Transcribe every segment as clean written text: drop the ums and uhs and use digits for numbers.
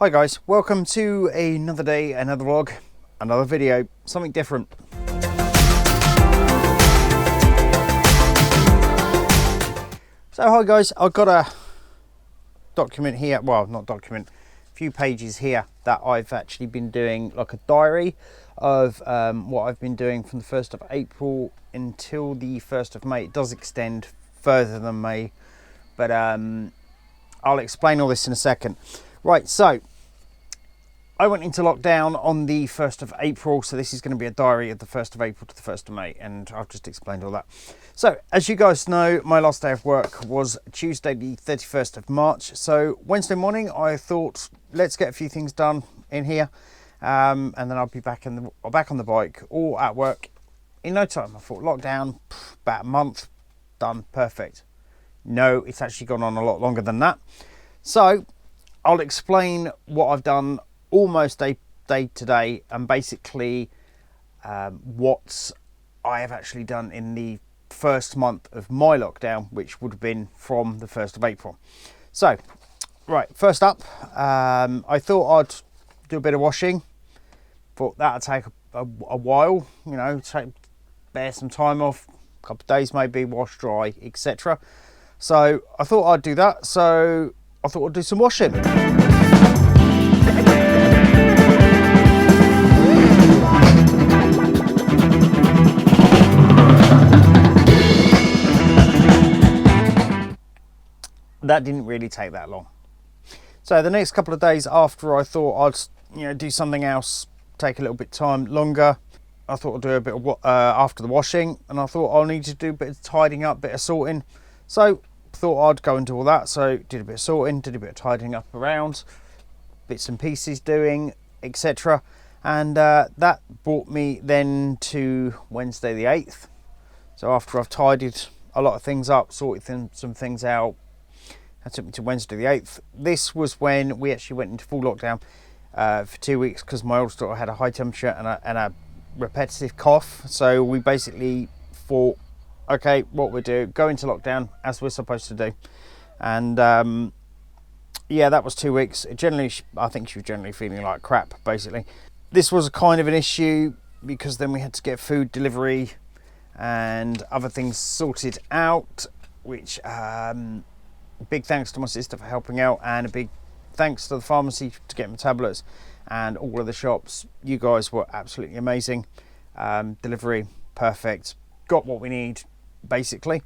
Hi guys, welcome to another day, another vlog, another video, something different. So hi guys, I've got a document here, well not document, a few pages here that I've actually been doing like a diary of what I've been doing from the 1st of April until the 1st of May. It does extend further than May, but I'll explain all this in a second. Right, so I went into lockdown on the 1st of April, so this is going to be a diary of the 1st of April to the 1st of May, and I've just explained all that. So, as you guys know, my last day of work was Tuesday the 31st of March, so Wednesday morning I thought, let's get a few things done in here, and then I'll be back on the bike or at work in no time. I thought lockdown, about a month, done, perfect. No, it's actually gone on a lot longer than that. So, I'll explain what I've done almost day to day, and basically what I have actually done in the first month of my lockdown, which would have been from the 1st of April. So, right, first up, I thought I'd do a bit of washing. Thought that'd take a while, you know, bear some time off, a couple of days maybe, wash, dry, etc. So I thought I'd do that, so I thought I'd do some washing. That didn't really take that long. So the next couple of days after, I thought I'd do something else, take a little bit time longer. I thought I'd do a bit of after the washing, and I thought I'll need to do a bit of tidying up, bit of sorting. So thought I'd go and do all that. So did a bit of sorting, did a bit of tidying up around, bits and pieces doing, etc. And that brought me then to Wednesday the 8th. So after I've tidied a lot of things up, sorted some things out, that took me to Wednesday the 8th. This was when we actually went into full lockdown for 2 weeks, because my oldest daughter had a high temperature and a repetitive cough. So we basically thought, okay, what we'll do, go into lockdown as we're supposed to do. And yeah, that was 2 weeks. I think she was generally feeling like crap, basically. This was a kind of an issue because then we had to get food delivery and other things sorted out, which big thanks to my sister for helping out, and a big thanks to the pharmacy to get my tablets, and all of the shops. You guys were absolutely amazing. Delivery perfect, got what we need basically.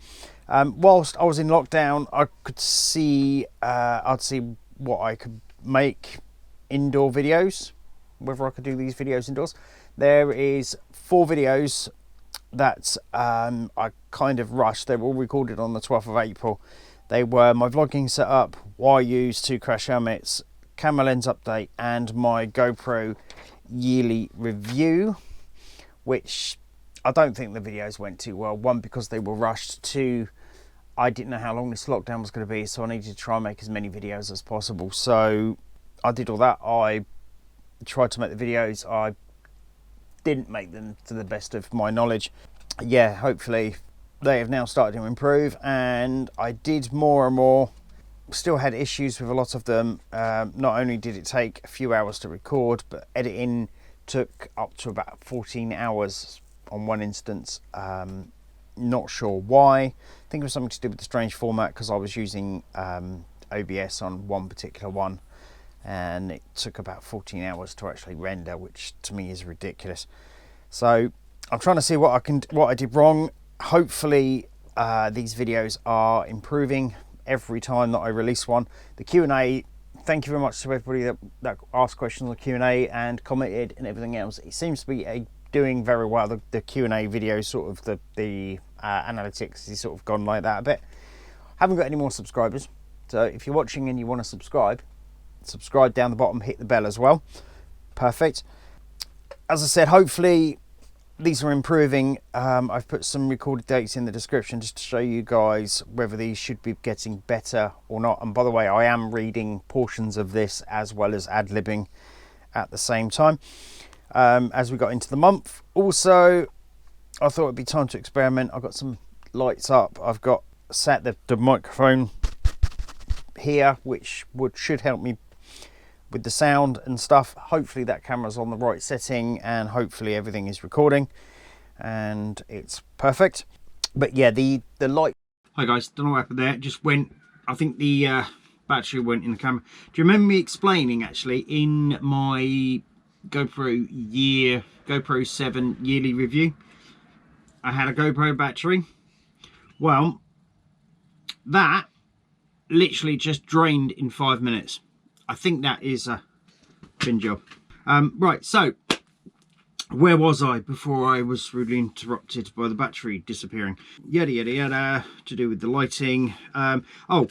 Whilst I was in lockdown, I could see I'd see what I could make indoor videos, whether I could do these videos indoors. There is 4 videos that I kind of rushed. They were all recorded on the 12th of April. They were my vlogging setup, why I use 2 crash helmets, camera lens update, and my GoPro yearly review, which I don't think the videos went too well. 1, because they were rushed. 2, I didn't know how long this lockdown was going to be, so I needed to try and make as many videos as possible. So I did all that. I tried to make the videos. I didn't make them to the best of my knowledge. Yeah, hopefully they have now started to improve, and I did more and more. Still had issues with a lot of them. Not only did it take a few hours to record, but editing took up to about 14 hours on one instance. Not sure why. I think it was something to do with the strange format, because I was using OBS on one particular one, and it took about 14 hours to actually render, which to me is ridiculous. So I'm trying to see what I did wrong. Hopefully these videos are improving every time that I release one. The Q&A, thank you very much to everybody that asked questions on Q&A and commented and everything else. It seems to be doing very well. The Q&A videos, sort of the analytics is sort of gone like that a bit. Haven't got any more subscribers, so if you're watching and you want to subscribe down the bottom, hit the bell as well. Perfect. As I said, hopefully these are improving. I've put some recorded dates in the description just to show you guys whether these should be getting better or not. And by the way, I am reading portions of this as well as ad-libbing at the same time as we got into the month. Also, I thought it'd be time to experiment. I've got some lights up. I've got set the microphone here, which should help me with the sound and stuff. Hopefully that camera's on the right setting and hopefully everything is recording and it's perfect. But yeah, the light. Hi guys, don't know what happened there. It just went, I think the battery went in the camera. Do you remember me explaining actually in my GoPro 7 yearly review? I had a GoPro battery. Well, that literally just drained in 5 minutes. I think that is a bin job. Right, so where was I before I was rudely interrupted by the battery disappearing? Yada yada yada, to do with the lighting. Oh,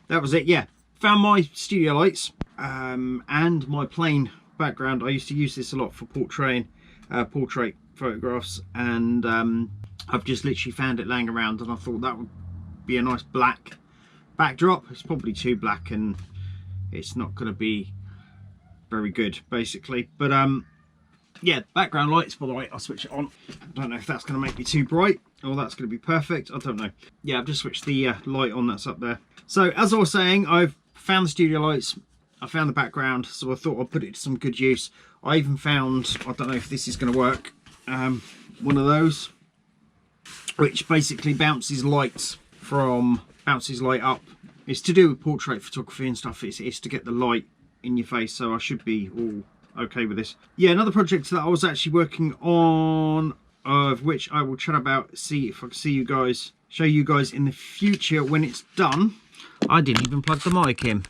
that was it, yeah. Found my studio lights and my plain background. I used to use this a lot for portrait photographs, and I've just literally found it laying around and I thought that would be a nice black backdrop. It's probably too black and it's not going to be very good basically, but yeah, background lights, by the way, I'll switch it on. I don't know if that's going to make me too bright or that's going to be perfect, I don't know. Yeah, I've just switched the light on that's up there. So as I was saying, I've found the studio lights, I found the background, so I thought I'd put it to some good use. I even found, I don't know if this is going to work, one of those which basically bounces light up. It's to do with portrait photography and stuff. It's to get the light in your face, so I should be all okay with this. Yeah, another project that I was actually working on, of which I will chat about, see if I can show you guys in the future when it's done. I didn't even plug the mic in.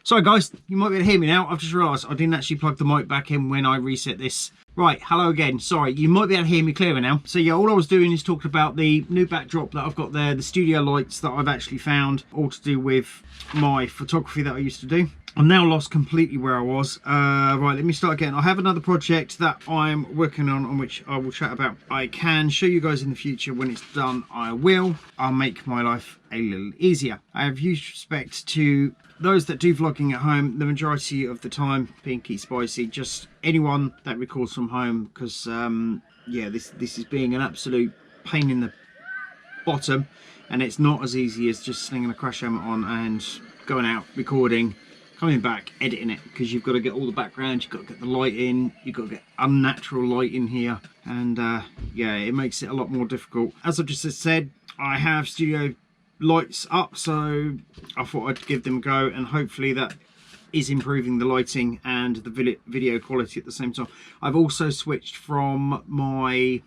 Sorry guys, you might be able to hear me now. I've just realised I didn't actually plug the mic back in when I reset this. Right, hello again. Sorry, you might be able to hear me clearer now. So yeah, all I was doing is talking about the new backdrop that I've got there, the studio lights that I've actually found, all to do with my photography that I used to do. I'm now lost completely where I was. Right, let me start again. I have another project that I'm working on which I will chat about. I can show you guys in the future when it's done. I will. I'll make my life a little easier. I have huge respect to those that do vlogging at home, the majority of the time, Pinky, Spicy, just anyone that records from home, because yeah, this is being an absolute pain in the bottom, and it's not as easy as just slinging a crash helmet on and going out recording, coming back, editing it, because you've got to get all the background, you've got to get the light in, you've got to get unnatural light in here, and yeah, it makes it a lot more difficult. As I just said, I have studio lights up, so I thought I'd give them a go, and hopefully that is improving the lighting and the video quality at the same time. I've also switched from my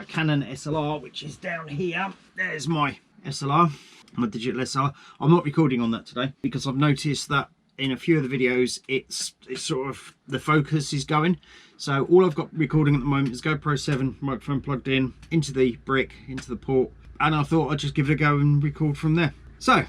Canon SLR, which is down here. There's my SLR, my digital SLR. I'm not recording on that today because I've noticed that in a few of the videos it's sort of the focus is going. So all I've got recording at the moment is GoPro 7 microphone plugged in into the brick, into the port, and I thought I'd just give it a go and record from there. So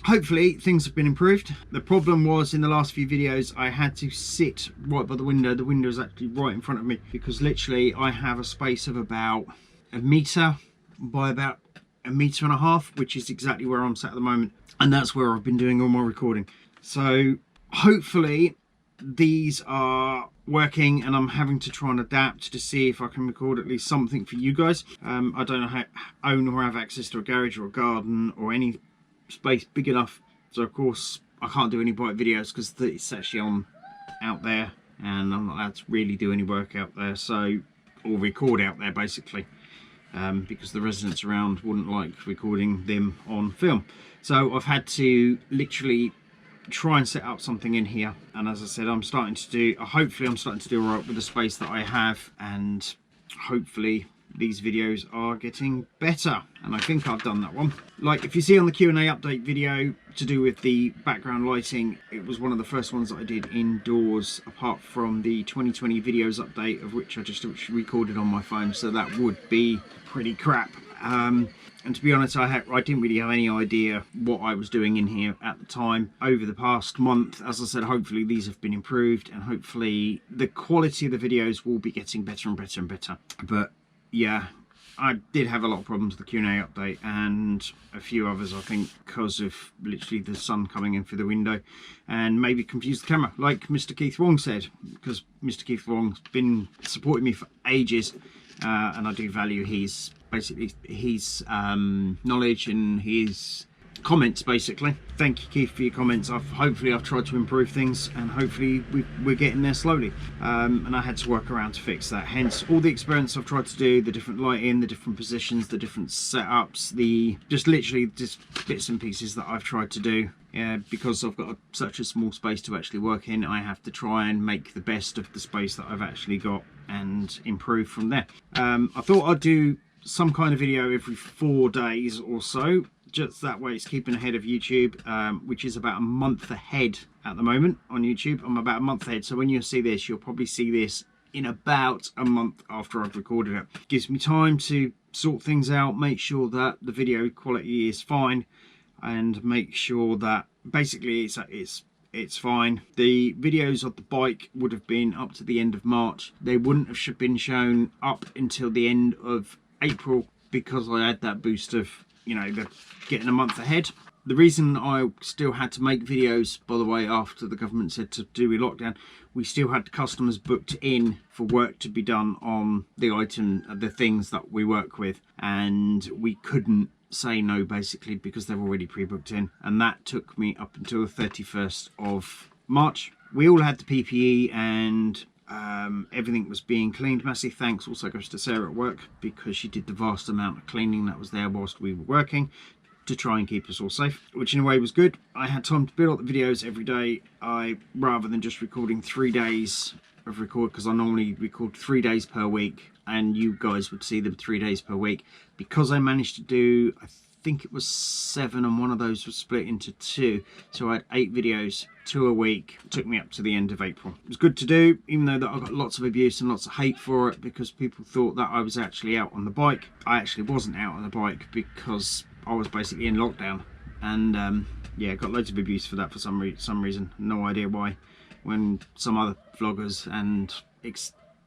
hopefully things have been improved. The problem was in the last few videos I had to sit right by the window. The window is actually right in front of me because literally I have a space of about a metre by about a metre and a half, which is exactly where I'm sat at the moment, and that's where I've been doing all my recording. So hopefully these are working, and I'm having to try and adapt to see if I can record at least something for you guys. I don't know how own or have access to a garage or a garden or any space big enough, so of course I can't do any bike videos because it's actually on out there and I'm not allowed to really do any work out there, so, or record out there basically, because the residents around wouldn't like recording them on film. So I've had to literally try and set up something in here, and as I said, I'm starting to do, hopefully I'm starting to do all right with the space that I have, and hopefully these videos are getting better, and I think I've done that one. Like if you see on the Q&A update video to do with the background lighting, it was one of the first ones that I did indoors, apart from the 2020 videos update, of which I just recorded on my phone, so that would be pretty crap. And to be honest, I didn't really have any idea what I was doing in here at the time. Over the past month, as I said, hopefully these have been improved, and hopefully the quality of the videos will be getting better and better and better. But yeah, I did have a lot of problems with the Q&A update and a few others, I think, because of literally the sun coming in through the window and maybe confused the camera, like Mr. Keith Wong said, because Mr. Keith Wong's been supporting me for ages, and I do value his, basically his knowledge and his comments basically. Thank you, Keith, for your comments. Hopefully I've tried to improve things, and hopefully we're getting there slowly. And I had to work around to fix that, hence all the experiments I've tried to do, the different lighting, the different positions, the different setups, just literally bits and pieces that I've tried to do. Because I've got such a small space to actually work in, I have to try and make the best of the space that I've actually got and improve from there. I thought I'd do some kind of video every 4 days or so, just that way it's keeping ahead of YouTube, which is about a month ahead at the moment on YouTube. I'm about a month ahead, so when you see this, you'll probably see this in about a month after I've recorded it. Gives me time to sort things out, make sure that the video quality is fine, and make sure that basically it's fine. The videos of the bike would have been up to the end of March. They wouldn't have been shown up until the end of April, because I had that boost of, you know, the getting a month ahead. The reason I still had to make videos, by the way, after the government said to do a lockdown, we still had customers booked in for work to be done on the things that we work with, and we couldn't say no basically because they're already pre-booked in, and that took me up until the 31st of March. We all had the PPE, and everything was being cleaned. Massive thanks also goes to Sarah at work, because she did the vast amount of cleaning that was there whilst we were working to try and keep us all safe, which in a way was good. I had time to build up the videos every day, rather than just recording 3 days of record, because I normally record 3 days per week, and you guys would see them 3 days per week. Because I managed to do, I think it was 7, and one of those was split into 2, so I had 8 videos, 2 a week. It took me up to the end of April. It was good to do, even though that I got lots of abuse and lots of hate for it, because people thought that I was actually out on the bike. I actually wasn't out on the bike, because I was basically in lockdown, and yeah, got loads of abuse for that for some reason. No idea why, when some other vloggers and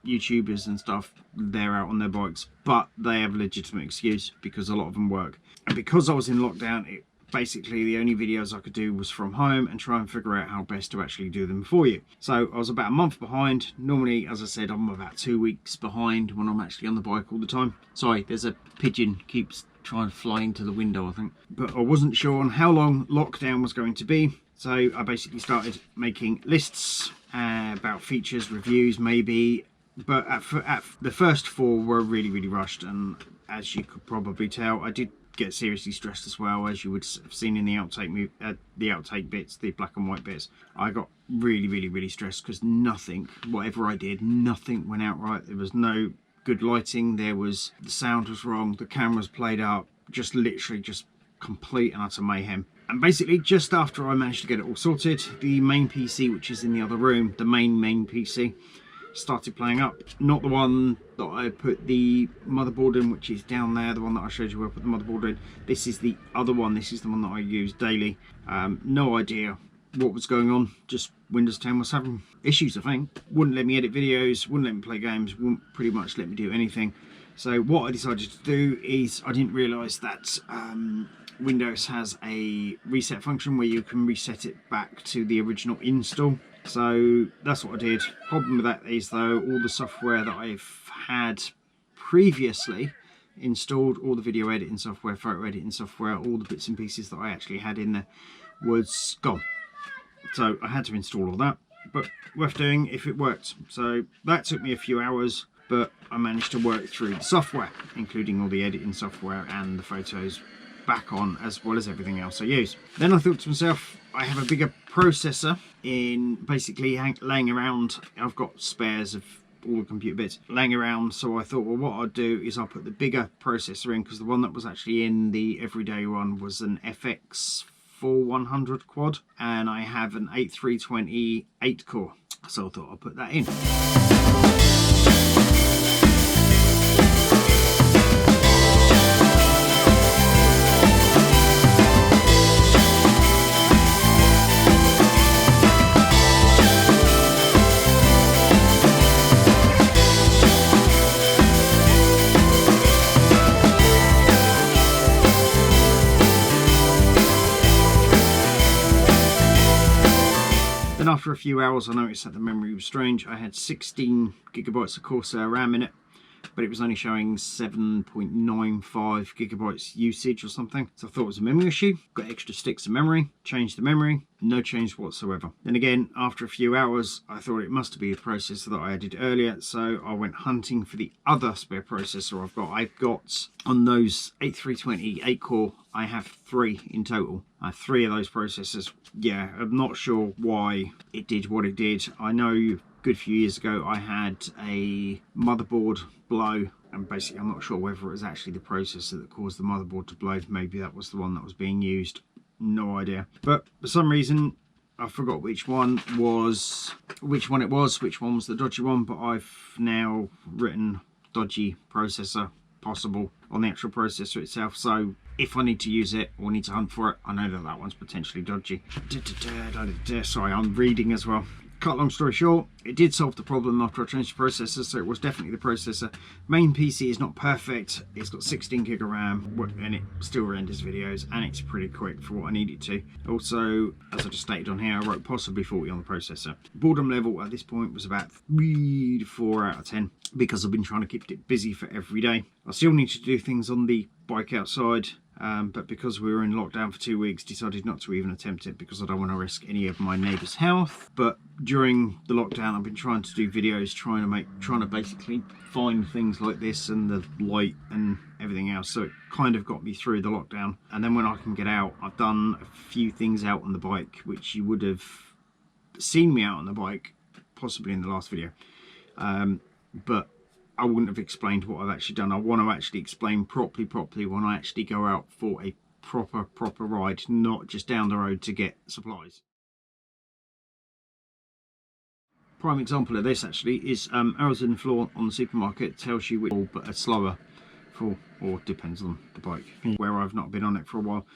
YouTubers and stuff, they're out on their bikes, but they have a legitimate excuse because a lot of them work. And because I was in lockdown, basically the only videos I could do was from home and try and figure out how best to actually do them for you. So I was about a month behind. Normally, as I said, I'm about 2 weeks behind when I'm actually on the bike all the time. Sorry, there's a pigeon keeps trying to fly into the window, I think. But I wasn't sure on how long lockdown was going to be, so I basically started making lists about features, reviews maybe. But at the first 4 were really rushed, and as you could probably tell, I did get seriously stressed as well, as you would have seen in the outtake bits, the black and white bits. I got really stressed because nothing, whatever I did, nothing went out right. There was no good lighting, the sound was wrong, the cameras played up, just literally just complete and utter mayhem. And basically, just after I managed to get it all sorted, the main PC, which is in the other room, the main PC, started playing up. Not the one that I put the motherboard in, which is down there, the one that I showed you where I put the motherboard in. This is the other one. This is the one that I use daily. No idea what was going on, just Windows 10 was having issues, I think. Wouldn't let me edit videos, wouldn't let me play games, wouldn't pretty much let me do anything. So what I decided to do is, I didn't realise that Windows has a reset function where you can reset it back to the original install. So that's what I did. Problem with that is, though, all the software that I've had previously installed, all the video editing software, photo editing software, all the bits and pieces that I actually had in there was gone. So I had to install all that, but worth doing if it worked. So that took me a few hours, but I managed to work through the software, including all the editing software and the photos back on, as well as everything else I use. Then I thought to myself, I have a bigger processor in basically laying around. I've got spares of all the computer bits laying around, so I thought, well, what I'd do is I'll put the bigger processor in, because the one that was actually in the everyday one was an FX 4100 quad, and I have an 8320 8 core, so I thought I'll put that in. Then after a few hours, I noticed that the memory was strange. I had 16 gigabytes of Corsair RAM in it, but it was only showing 7.95 gigabytes usage or something. So I thought it was a memory issue. Got extra sticks of memory, changed the memory, no change whatsoever. Then again, after a few hours, I thought it must be a processor that I added earlier, so I went hunting for the other spare processor I've got. I've got on those 8320 8-core, I have 3 in total. I have 3 of those processors. Yeah, I'm not sure why it did what it did. I know a good few years ago I had a motherboard blow, and basically I'm not sure whether it was actually the processor that caused the motherboard to blow. Maybe that was the one that was being used. No idea. But for some reason I forgot which one it was, which one was the dodgy one, but I've now written dodgy processor possible on the actual processor itself. So if I need to use it or need to hunt for it, I know that that one's potentially dodgy. Sorry, I'm reading as well. Cut long story short, it did solve the problem after I changed the processor, so it was definitely the processor. Main PC is not perfect. It's got 16 gig of RAM, and it still renders videos, and it's pretty quick for what I need it to. Also, as I just stated on here, I wrote possibly 40 on the processor. Boredom level at this point was about 3 to 4 out of 10, because I've been trying to keep it busy for every day. I still need to do things on the bike outside, but because we were in lockdown for 2 weeks, decided not to even attempt it because I don't want to risk any of my neighbour's health. But during the lockdown, I've been trying to do videos, trying to basically find things like this and the light and everything else. So it kind of got me through the lockdown. And then when I can get out, I've done a few things out on the bike, which you would have seen me out on the bike, possibly in the last video. But I wouldn't have explained what I've actually done. I want to actually explain properly when I actually go out for a proper ride, not just down the road to get supplies. Prime example of this actually is arrows in the floor on the supermarket tells you which, but a slower full, or depends on the bike, where I've not been on it for a while.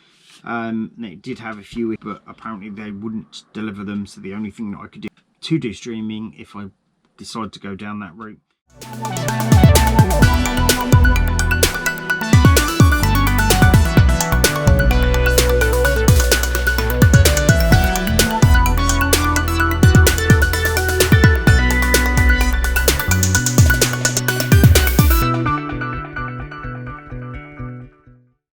It did have a few, but apparently they wouldn't deliver them, so the only thing that I could do to do streaming if I decide to go down that route